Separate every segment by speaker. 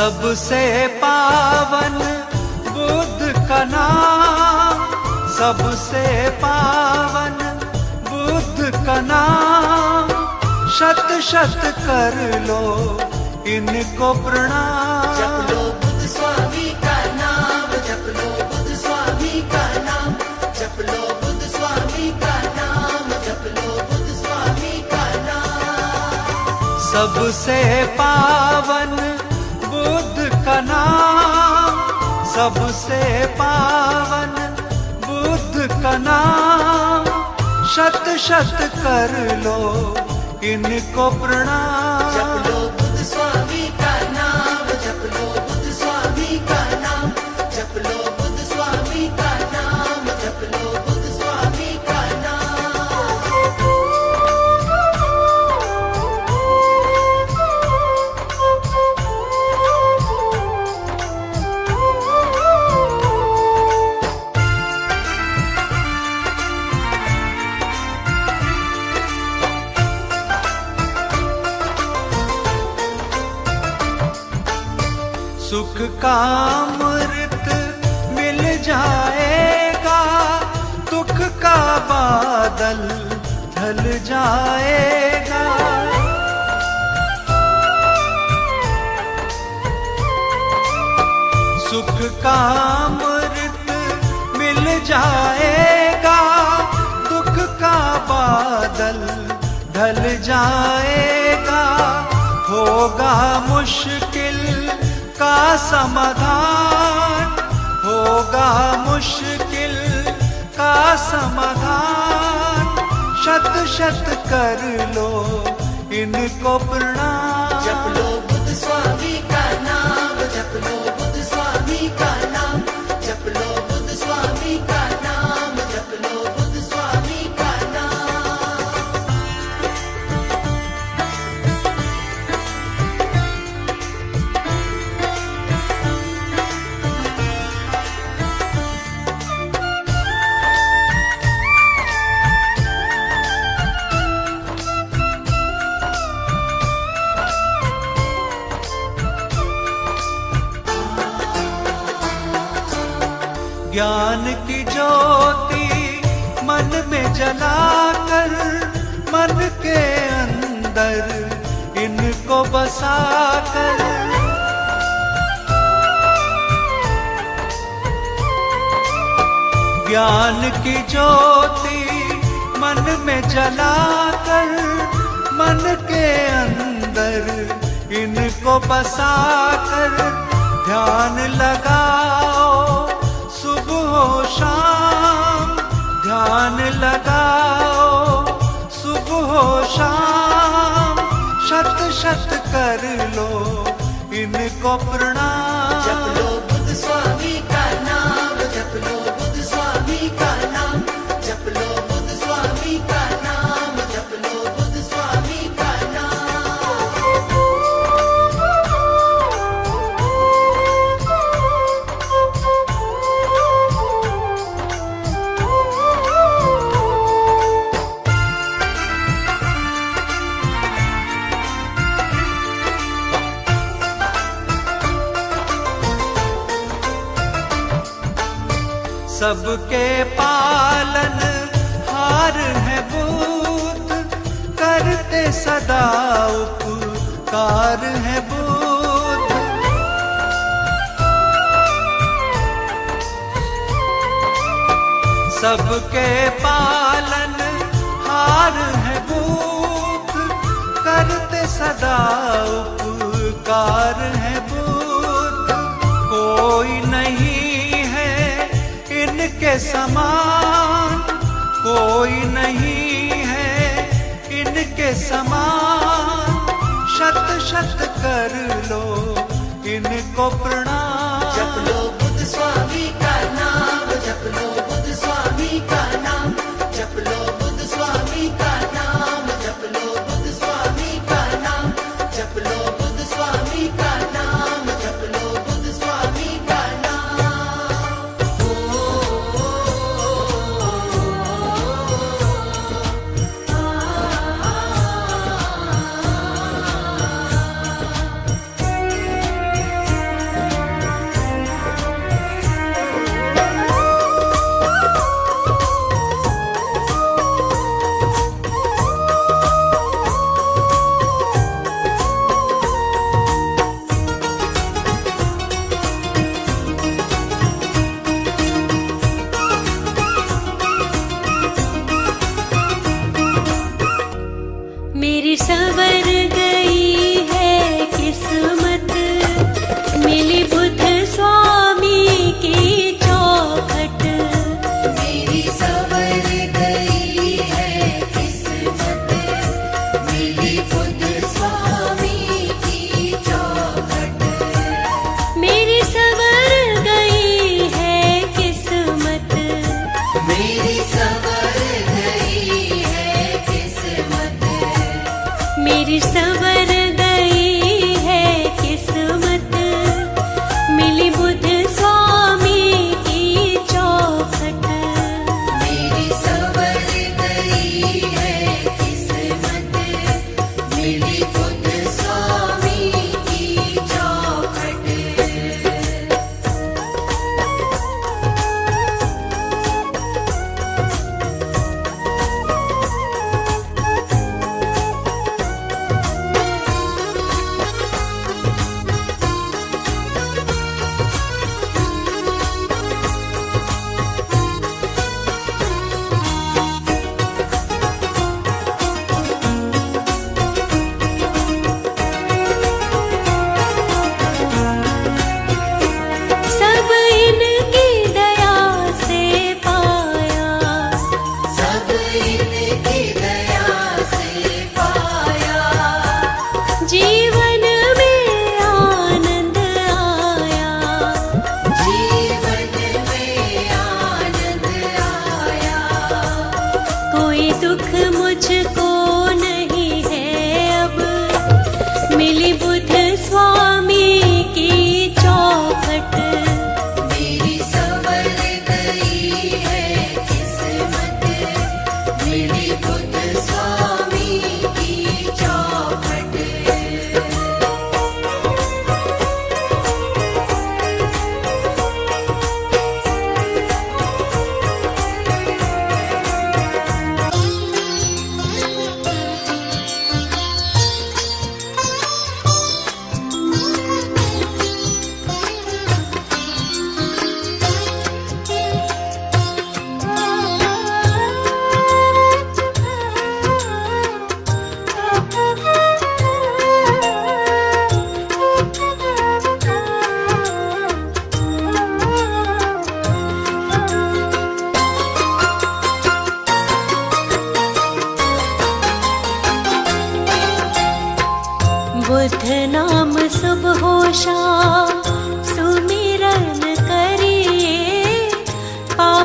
Speaker 1: सबसे पावन बुद्ध का नाम, सबसे पावन बुद्ध का नाम। शत शत कर लो इनको प्रणाम।
Speaker 2: जप लो बुद्ध स्वामी का नाम, जप लो बुद्ध स्वामी का नाम, जप लो बुद्ध स्वामी का नाम, जप लो बुद्ध स्वामी का नाम।
Speaker 1: सबसे पावन बुद्ध का नाम, सबसे पावन बुद्ध का नाम। शत शत कर लो इनको प्रणाम।
Speaker 2: जप लो बुद्ध स्वामी का नाम, जप लो बुद्ध स्वामी का नाम, जप लो बुद्ध स्वामी का नाम, जप लो बुद्ध स्वामी का नाम।
Speaker 1: सुख का अमृत मिल जाएगा, दुख का बादल ढल जाएगा। सुख का अमृत मिल जाएगा, दुख का बादल ढल जाएगा। होगा मुश्किल का समाधान, होगा मुश्किल का समाधान। शत शत कर लो इनको प्रणाम।
Speaker 2: जप लो बुद्ध स्वामी का नाम, जप लो बुद्ध स्वामी का नाम, जप लो बुद्ध स्वामी का नाम, जप लो बुद्ध स्वामी का नाम।
Speaker 1: ज्ञान की ज्योति मन में जलाकर, मन के अंदर इनको बसाकर। ज्ञान की ज्योति मन में जलाकर, मन के अंदर इनको बसाकर। ध्यान लगाओ सुबह हो शाम, ध्यान लगाओ सुबह हो शाम। शत शत कर लो इनको प्रणाम।
Speaker 2: जप लो बुद्ध स्वामी का नाम, जप लो बुद्ध स्वामी का नाम, जप लो बुद्ध स्वामी का नाम, जप लो बुद्ध स्वामी का नाम।
Speaker 1: सबके पालन हार है बुद्ध, करते सदा उपकार है बुद्ध। सबके पालन हार है बुद्ध, करते सदा उपकार है बुद्ध। कोई नहीं इनके समान, कोई नहीं है इनके समान। शत शत कर लो इनको प्रणाम।
Speaker 2: जप लो बुद्ध स्वामी का नाम, जप लो बुद्ध स्वामी का नाम, जप लो बुद्ध स्वामी का नाम, जप लो बुद्ध स्वामी का नाम, जप लो बुद्ध स्वामी का नाम, जप लो बुद्ध स्वामी का नाम।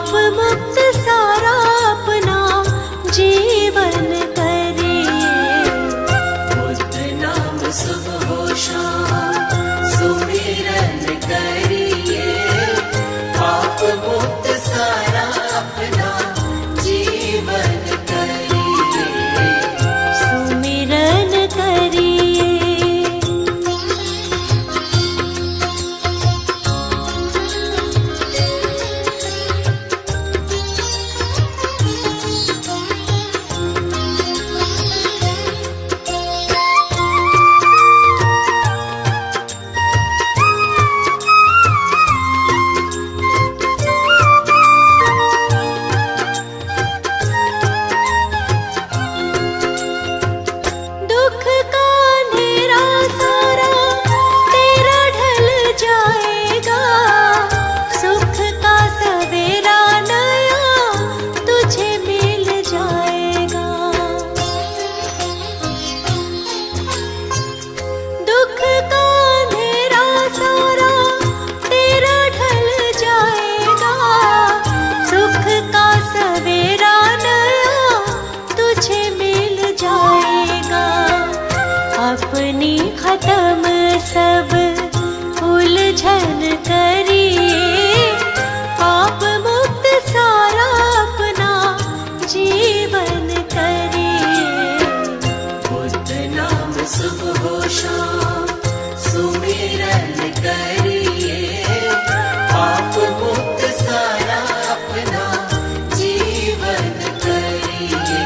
Speaker 3: पाप मुक्त सारा अपना जीवन करिए।
Speaker 2: बुद्ध नाम सुबह शाम सुमिरन करिए, पाप मुक्त सारा अपना जीवन करिए।
Speaker 3: सुमिरन करिए। दुख का अंधेरा सारा तेरा ढल जाएगा, सुख का सवेरा नया तुझे मिल जाएगा। दुख का अंधेरा सारा तेरा ढल जाएगा, सुख का सवेरा नया तुझे मिल जाएगा। अपनी खत्म सब उलझन करिए, पाप मुक्त सारा अपना जीवन करिए।
Speaker 2: बुद्ध नाम सुबह शाम सुमिरन करिए, पाप मुक्त सारा अपना जीवन करिए।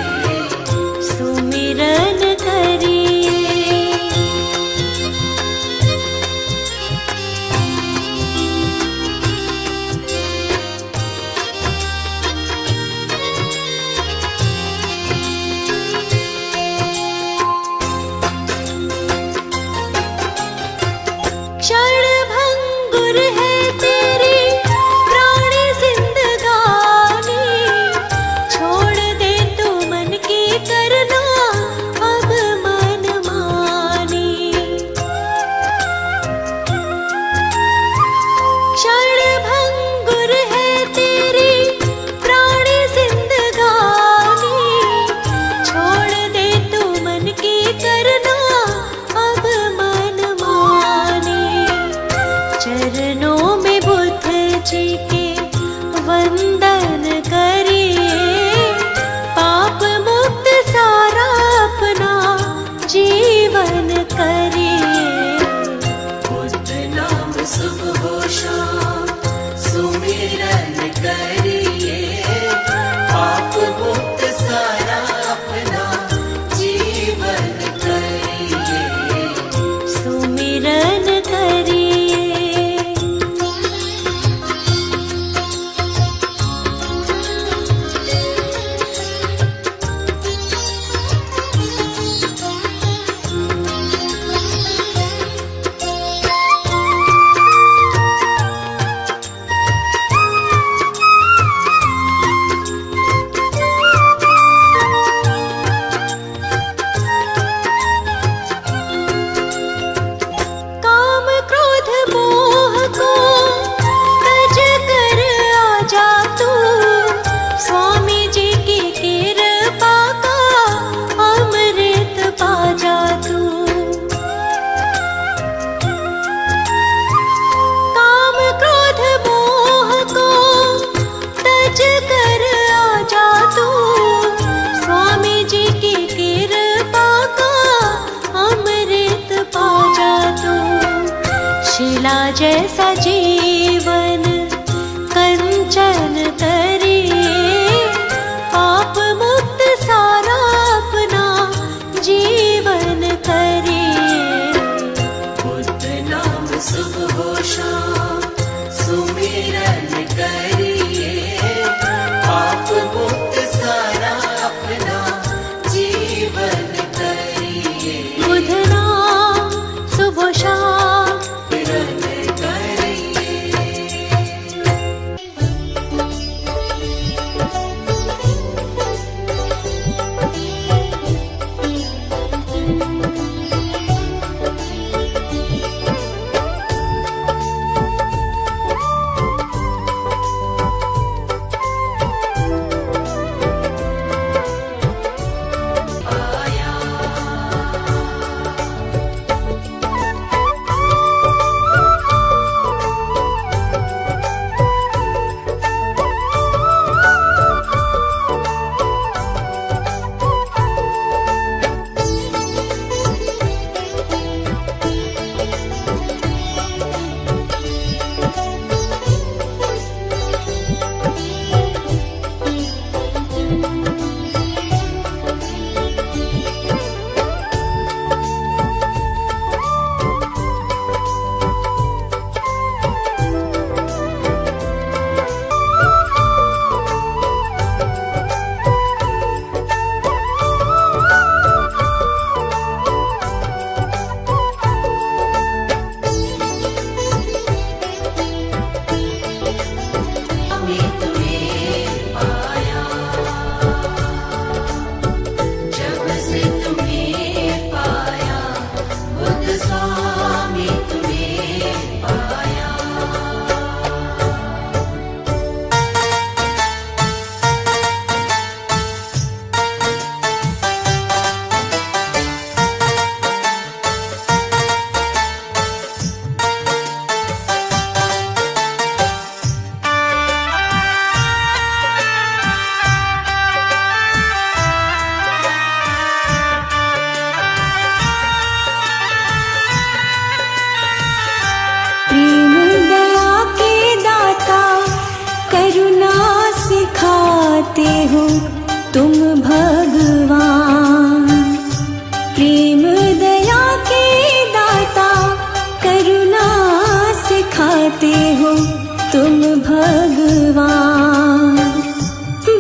Speaker 3: सुमिरन करिए। क्षण भंगुर है तेरी प्राणी जिंदगानी, छोड़ दे तू मन की करना अब मनमानी। क्षण भंगुर है तेरी प्राणी जिंदगानी, छोड़ दे तू मन की करना अब मनमानी। चरणों में बुद्ध जी के वंदन करिए, पाप मुक्त सारा अपना जीवन करिए।
Speaker 2: बुद्ध नाम सुबह शाम सुमिरन करिए, पाप मुक्त सारा अपना जीवन करिए।
Speaker 3: सुमिरन करिए। काम क्रोध मोह को तज कर आजा तू, स्वामी जी की कृपा का अमृत पा जा तू। काम क्रोध मोह को तज कर आजा तू, स्वामी जी की कृपा का अमृत पा जा तू। शिला जैसा जीवन कंचन करिए, पाप मुक्त सारा अपना जीवन करिए।
Speaker 2: बुद्ध नाम सुबह शाम सुमिरन करिए, पाप मुक्त सारा अपना जीवन करिए।
Speaker 3: बुध नाम सुबह शाम
Speaker 2: सुमिरन करिए,
Speaker 3: हो तुम भगवान। प्रेम दया के दाता करुणा सिखाते हो तुम भगवान।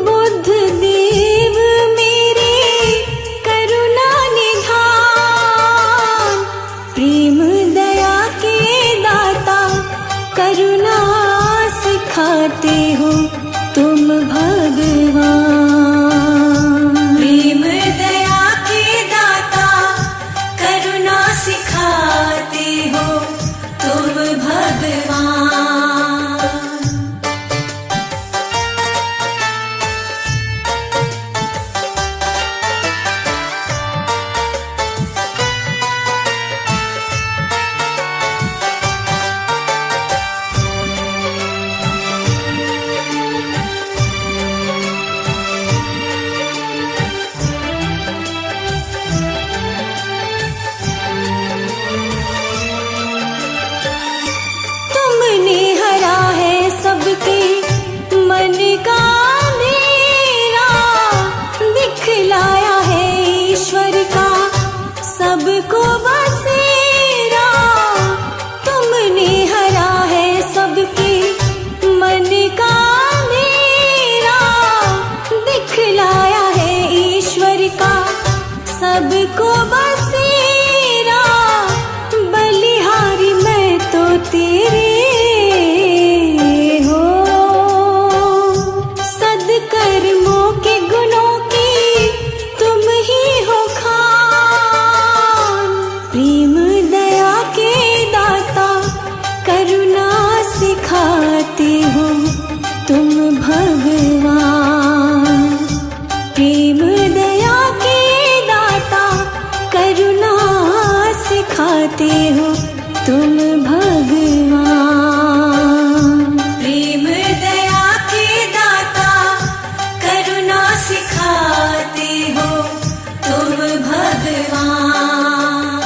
Speaker 3: बुद्ध देव मेरे करुणा निधान। प्रेम दया के दाता करुणा सिखाते हो तुम भगवान। प्रेम दया के दाता करुणा सिखाते हो तुम भगवान। तुमने हरा है सबके मन का अंधेरा, दिखलाया है ईश्वर का सबको बसेरा। तुमने हरा है सबके मन का अंधेरा, दिखलाया है ईश्वर का सबको बसेरा। बलिहारी मैं तो तेरे हो, सदकर्मों के गुणों की तुम ही हो खान। प्रेम दया के दाता करुणा सिखाते हो तुम भगवान। प्रेम दया के दाता करुणा सिखाते हो तुम भगवान। प्रेम दया के दाता करुणा सिखाते हो तुम भगवान।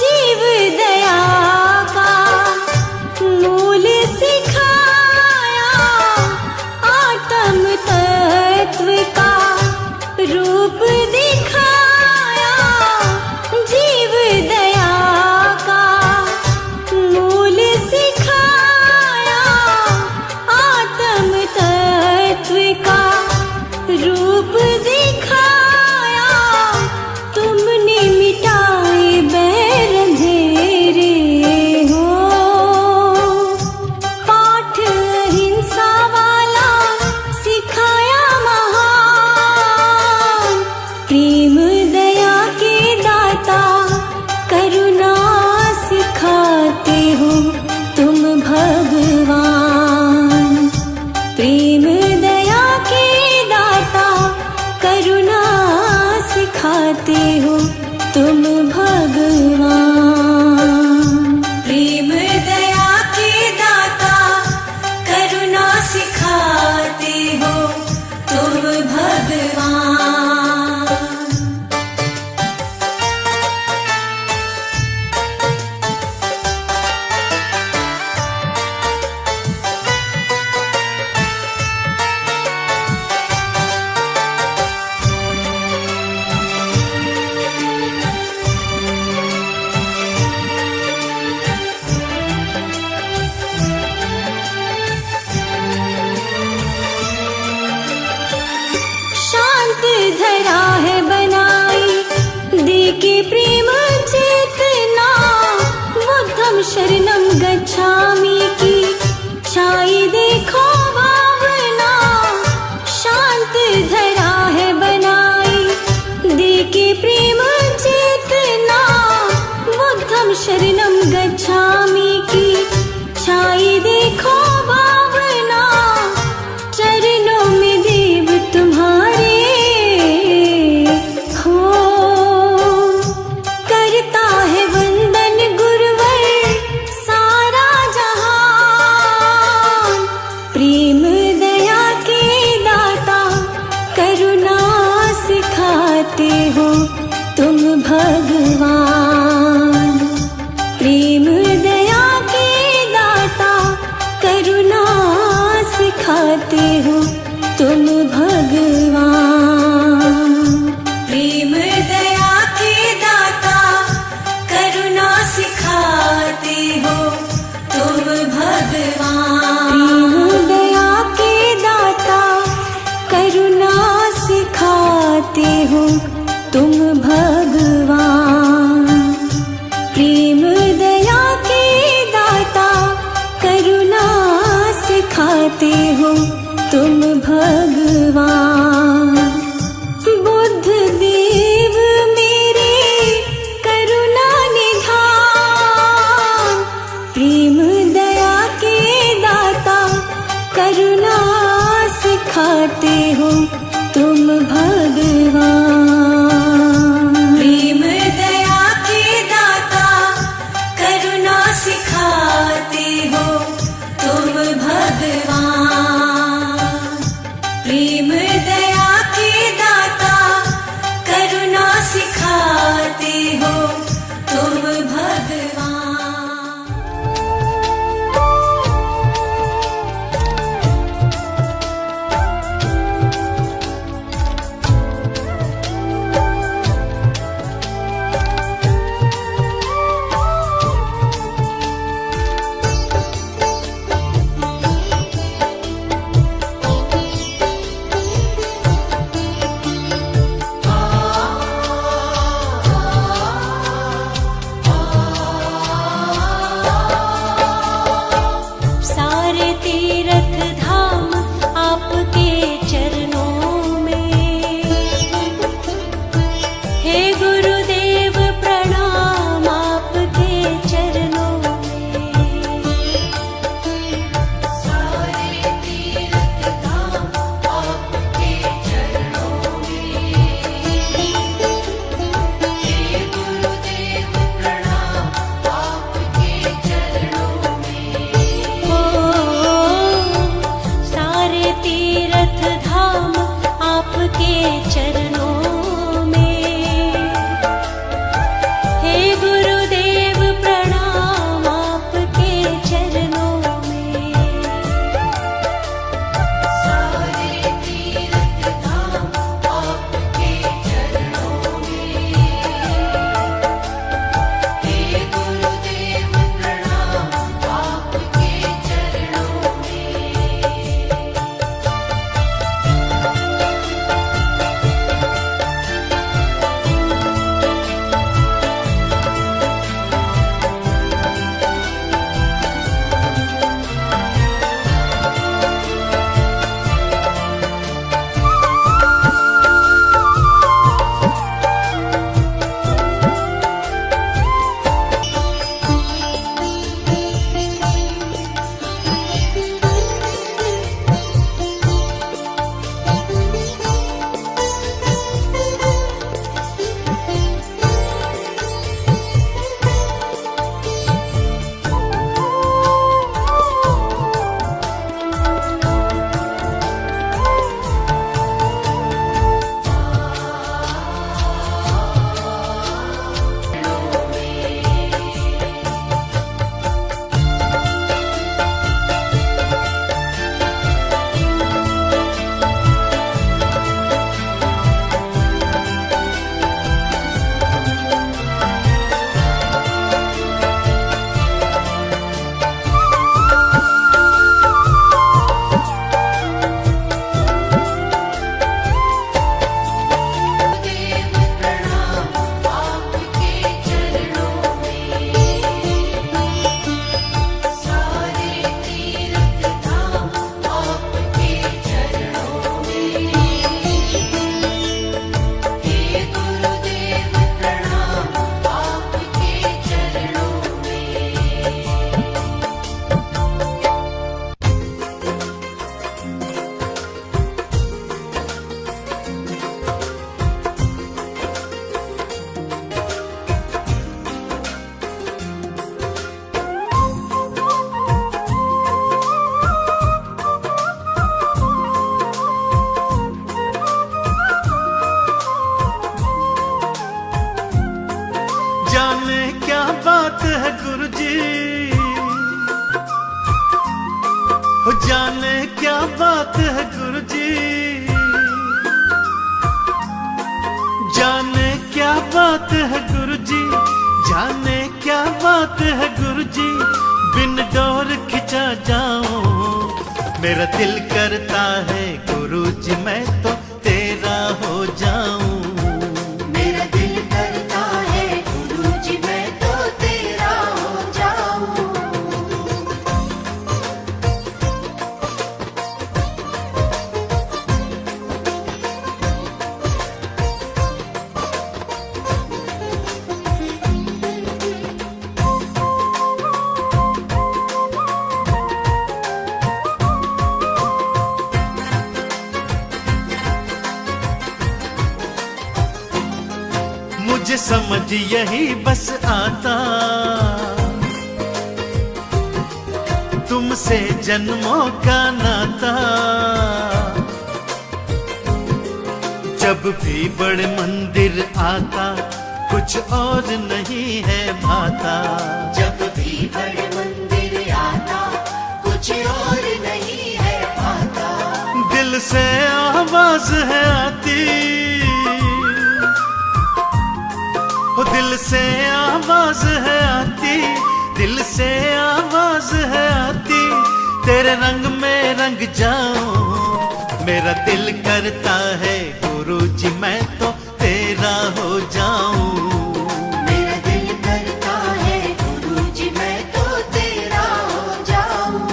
Speaker 3: जीव दया का मूल सिखाया, आत्म तत्व का रूप दिखाया। जीव दया का मूल सिखाया, आत्म तत्व का रूप दिखाया। तुमने मिटाए बैर अंधेरे हो, पाठ अहिंसा वाला सिखाया महान। प्रेम दया के दाता करुणा सिखाते हो तुम भगवान। प्रेम दया के दाता करुणा सिखाते हो तुम भगवान। प्रेम दया के दाता करुणा सिखाते हो तुम भगवान। शांत धरा है बनाई देके प्रेम चेतना। बुद्धम शरणम गच्छामि की छाई देखो भावना। शांत धरा है बनाई देके प्रेम चेतना। बुद्धम शरणम गच्छामि की छाई देखो भावना। चरणों में देव तुम्हारे सिखाते हो तुम भगवान। प्रेम दया के दाता करुणा सिखाते हो तुम भगवान। प्रेम दया के दाता करुणा सिखाते हो तुम भगवान। प्रेम दया के दाता करुणा सिखाते हो तुम भगवान। प्रेम दया के दाता करुणा सिखाते हो तुम भगवान। बुद्ध देव मेरे करुणा निधान। प्रेम दया के दाता करुणा सिखाते हो तुम भगवान। प्रेम दया के दाता करुणा सिखाते हो तुम भगवान। प्रेम दया के दाता करुणा सिखाते हो तुम भगवान। सारे तीर्थ धाम आपके चरणों में। हे गुरुदेव प्रणाम आपके चरणों में। सारे तीर्थ धाम आपके चरणों में। हे गुरुदेव प्रणाम आपके चरणों में। सारे तीर्थ धाम आपके चरणों में। हे गुरुदेव प्रणाम आपके चरणों में। सारे तीर्थ धाम आपके चरणों में। हे गुरुदेव प्रणाम आपके चरणों में।
Speaker 1: बात है गुरुजी, जाने क्या बात है गुरुजी, जाने क्या बात है गुरुजी, बिन डोर खिंचा जाऊं मेरा दिल करता है गुरुजी मैं तो तेरा हो जाऊं।
Speaker 2: मेरा दिल करता है गुरुजी मैं तो तेरा हो जाऊं।
Speaker 1: मुझे समझ यही बस आता, तुमसे जन्मों का नाता, जब भी बड़े मंदिर आता कुछ और नहीं है भाता।
Speaker 2: जब भी बड़े मंदिर आता कुछ और नहीं है भाता।
Speaker 1: दिल से आवाज है आती, हो दिल से आवाज है आती, दिल से आवाज है आती, तेरे रंग में रंग जाऊं मेरा दिल करता है गुरुजी मैं तो तेरा हो जाऊं।
Speaker 2: मेरा दिल करता है गुरुजी मैं तो तेरा हो जाऊं।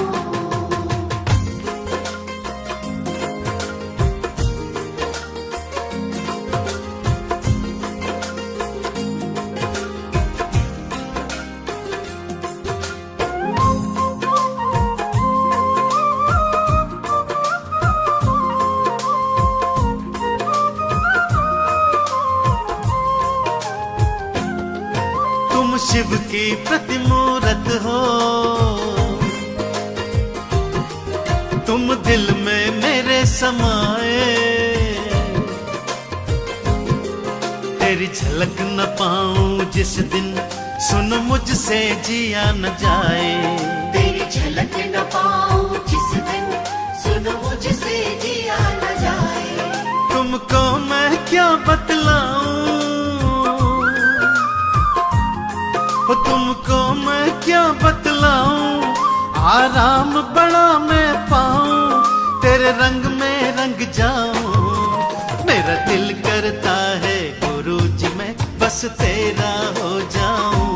Speaker 1: तुम शिव की प्रतिमूरत हो, तुम दिल में मेरे समाए, तेरी झलक न पाऊं जिस दिन सुन मुझसे जिया न जाए।
Speaker 2: तेरी झलक न पाऊं जिस दिन सुन मुझसे जिया न जाए।
Speaker 1: तुमको मैं क्या बतलाऊं, हो तुमको मैं क्या बतलाऊं, आराम बड़ा मैं पाऊं तेरे रंग में रंग जाऊं। मेरा दिल करता है गुरुजी मैं बस तेरा हो जाऊं।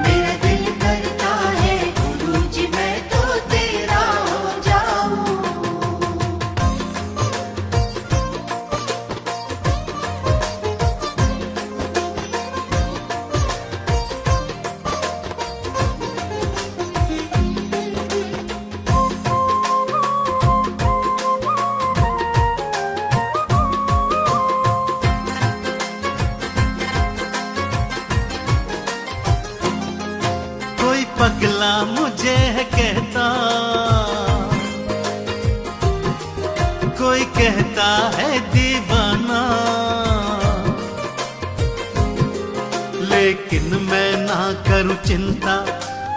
Speaker 2: मेरा दिल करता है गुरुजी मैं तो तेरा हो जाऊं।
Speaker 1: कोई पगला मुझे है कहता, कोई कहता है दीवाना, लेकिन मैं ना करूं चिंता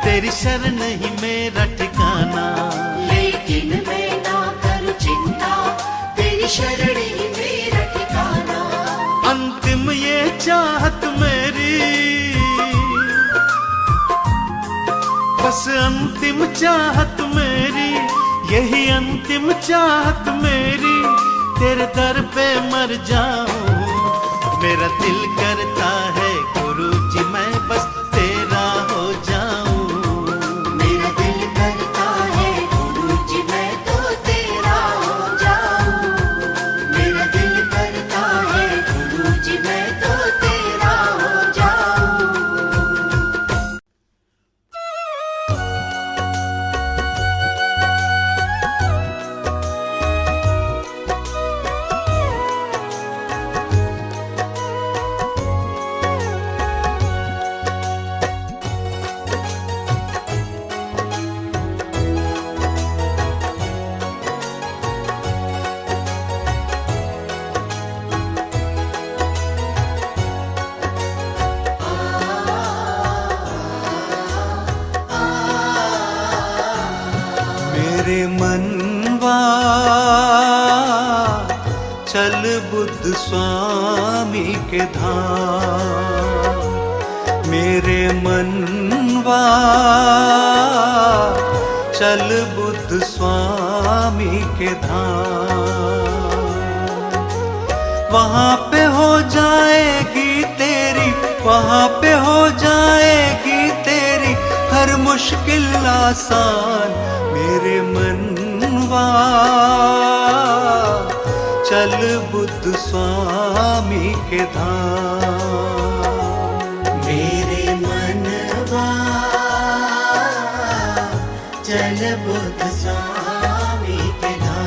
Speaker 1: तेरी शरण ही मेरा ठिकाना।
Speaker 2: लेकिन मैं ना करूं चिंता तेरी शरण ही मेरा ठिकाना।
Speaker 1: अंतिम ये चाहत मेरी, बस अंतिम चाहत मेरी, यही अंतिम चाहत मेरी, तेरे दर पे मर जाऊं मेरा दिल करता है गुरुजी मैं बस तेरा हो जाऊं।
Speaker 2: मेरा दिल करता है गुरुजी मैं तो तेरा हो जाऊं। मेरा दिल करता है गुरुजी मैं तो तेरा हो जाऊं।
Speaker 1: मेरे मन मनवा चल बुद्ध स्वामी के धाम, मेरे मनवा चल बुद्ध स्वामी के धाम। वहाँ पे हो जाएगी तेरी, वहाँ पे हो जाएगी तेरी हर मुश्किल आसान, मेरे मनवा चल बुद्ध स्वामी के धाम।
Speaker 2: मेरे मनवा चल बुद्ध स्वामी के धाम।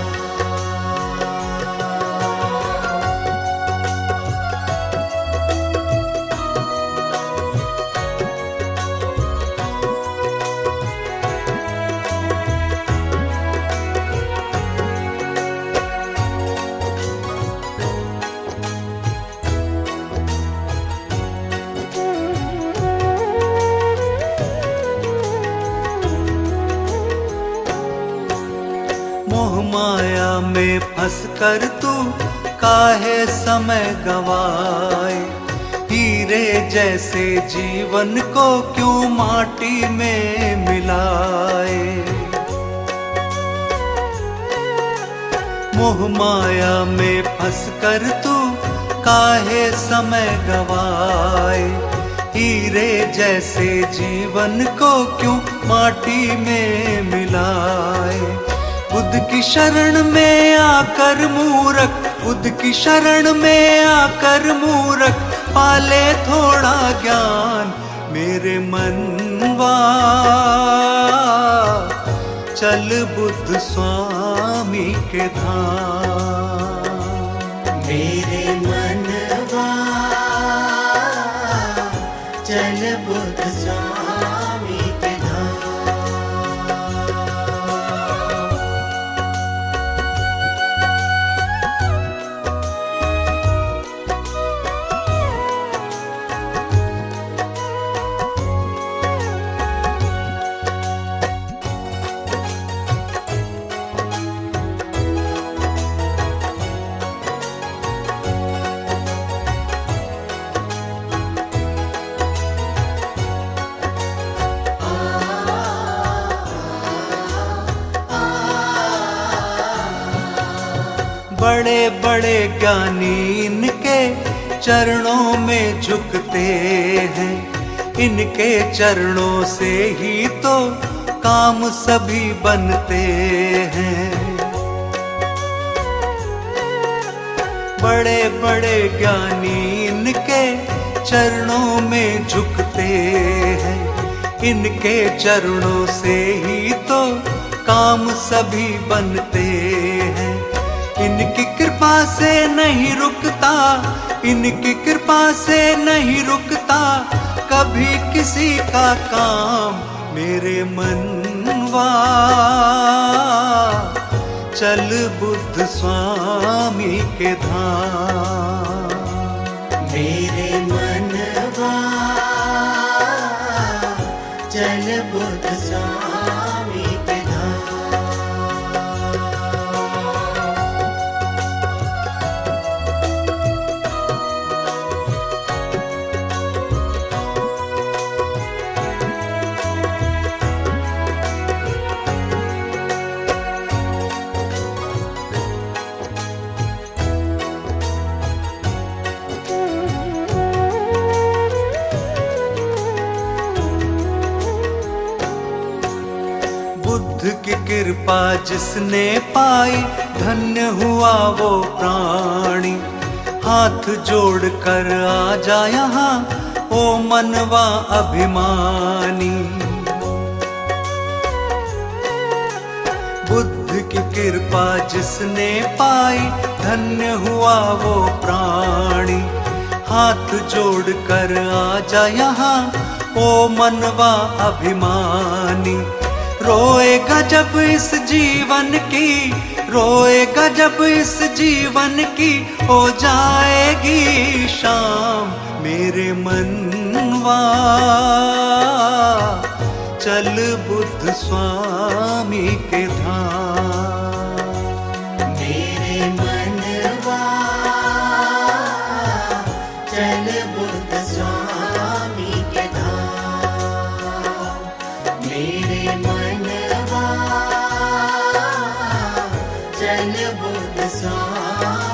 Speaker 1: मोह माया में फंस कर तू काहे समय गवाए, हीरे जैसे जीवन को क्यों माटी में मिलाए। मोह माया में फंस कर तू काहे समय गवाए, हीरे जैसे जीवन को क्यों माटी में मिलाए। बुद्ध की शरण में आकर मूरख, बुद्ध की शरण में आकर मूरख पाले थोड़ा ज्ञान, मेरे मनवा चल बुद्ध स्वामी के धाम।
Speaker 2: मेरे मनवा चल बुद्ध स्वामी के धाम।
Speaker 1: बड़े बड़े ज्ञानी इनके चरणों में झुकते हैं, इनके चरणों से ही तो काम सभी बनते हैं। बड़े बड़े ज्ञानी इनके चरणों में झुकते हैं, इनके चरणों से ही तो काम सभी बनते हैं। इनकी कृपा से नहीं रुकता, इनकी कृपा से नहीं रुकता कभी किसी का काम, मेरे मनवा चल बुद्ध स्वामी के धाम।
Speaker 2: मेरे मनवा चल बुद्ध स्वामी के धाम।
Speaker 1: बुद्ध की कृपा जिसने पाई धन्य हुआ वो प्राणी, हाथ जोड़ कर आ जा यहाँ ओ मनवा अभिमानी। बुद्ध की कृपा जिसने पाई धन्य हुआ वो प्राणी, हाथ जोड़ कर आ जा यहाँ ओ मनवा अभिमानी। रोएगा जब इस जीवन की, रोएगा जब इस जीवन की हो जाएगी शाम, मेरे मनवा चल बुद्ध स्वामी के धाम।
Speaker 2: वचन बुद्ध स्वामी